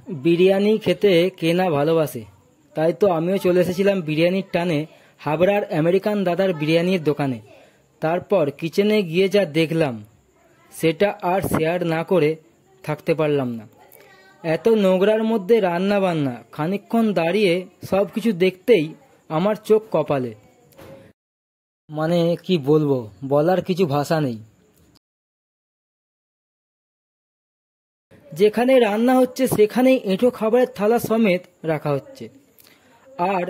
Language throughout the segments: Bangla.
বিরিয়ানি খেতে কে না ভালোবাসে, তাই তো আমিও চলে এসেছিলাম বিরিয়ানির টানে হাবড়ার আমেরিকান দাদার বিরিয়ানির দোকানে। তারপর কিচেনে গিয়ে যা দেখলাম সেটা আর শেয়ার না করে থাকতে পারলাম না। এত নোংরার মধ্যে রান্না বান্না, খানিকক্ষণ দাঁড়িয়ে সব কিছু দেখতেই আমার চোখ কপালে। মানে কি বলবো, বলার কিছু ভাষা নেই। যেখানে রান্না হচ্ছে সেখানেই এঁঠো খাবারের থালা সমেত রাখা হচ্ছে, আর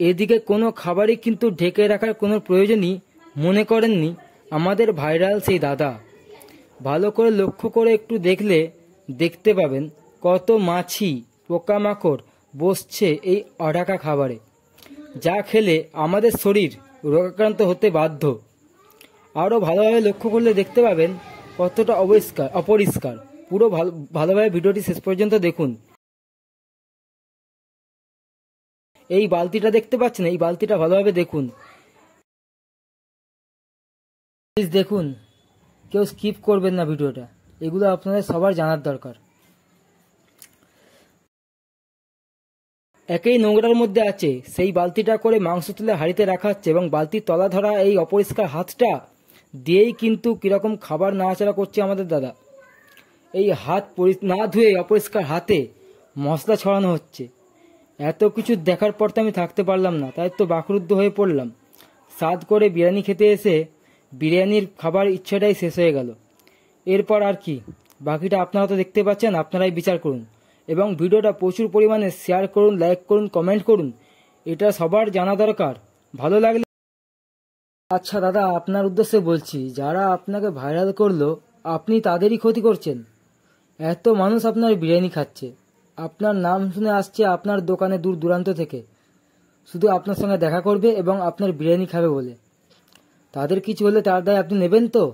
এদিকে কোনো খাবারই কিন্তু ঢেকে রাখার কোনো প্রয়োজনই মনে করেননি আমাদের ভাইরাল সেই দাদা। ভালো করে লক্ষ্য করে একটু দেখলে দেখতে পাবেন কত মাছি পোকামাকড় বসছে এই অঢাকা খাবারে, যা খেলে আমাদের শরীর রোগাক্রান্ত হতে বাধ্য। আরও ভালোভাবে লক্ষ্য করলে দেখতে পাবেন কতটা অপরিষ্কার। পুরো ভালোভাবে ভিডিওটি শেষ পর্যন্ত দেখুন। এই বালতিটা দেখতে পাচ্ছেন, এই বালতিটা ভালোভাবে দেখুন, প্লিজ দেখুন, কেউ স্কিপ করবেন না ভিডিওটা, এগুলো আপনাদের সবার জানার দরকার। একই নোংরার মধ্যে আছে সেই বালতিটা করে মাংস তুলে হাঁড়িতে রাখা হচ্ছে, এবং বালতির তলা ধরা এই অপরিষ্কার হাতটা দিয়েই কিন্তু কীরকম খাবার নাড়াচাড়া করছে আমাদের দাদা। এই হাত না ধুয়ে অপরিষ্কার হাতে মশলা ছড়ানো হচ্ছে। এত কিছু দেখার পর তো আমি থাকতে পারলাম না, তাই তো বাকরুদ্ধ হয়ে পড়লাম। স্বাদ করে বিরিয়ানি খেতে এসে বিরিয়ানির খাবার ইচ্ছাটাই শেষ হয়ে গেল। এরপর আর কি, বাকিটা আপনারা তো দেখতে পাচ্ছেন, আপনারাই বিচার করুন। এবং ভিডিওটা প্রচুর পরিমাণে শেয়ার করুন, লাইক করুন, কমেন্ট করুন, এটা সবার জানা দরকার। ভালো লাগলে। আচ্ছা দাদা, আপনার উদ্দেশ্যে বলছি, যারা আপনাকে ভাইরাল করলো আপনি তাদেরই ক্ষতি করছেন। এত মানুষ আপনার বিরিয়ানি খাচ্ছে, আপনার নাম শুনে আসছে আপনার দোকানে দূর দূরান্ত থেকে, শুধু আপনার সঙ্গে দেখা করবে এবং আপনার বিরিয়ানি খাবে বলে। তাদের কিছু হলে তার দায় আপনি নেবেন তো?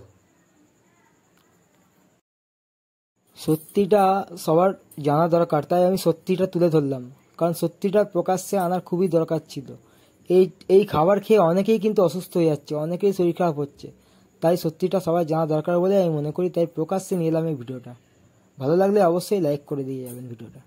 সত্যিটা সবার জানা দরকার, তাই আমি সত্যিটা তুলে ধরলাম, কারণ সত্যিটা প্রকাশ্যে আনার খুবই দরকার ছিল। এই খাবার খেয়ে অনেকেই কিন্তু অসুস্থ হয়ে যাচ্ছে, অনেকেই শরীর খারাপ হচ্ছে, তাই সত্যিটা সবার জানা দরকার বলে আমি মনে করি, তাই প্রকাশ্যে নিয়ে এলাম এই ভিডিওটা। ভালো লাগলে অবশ্যই লাইক করে দিয়ে যাবেন ভিডিওটা।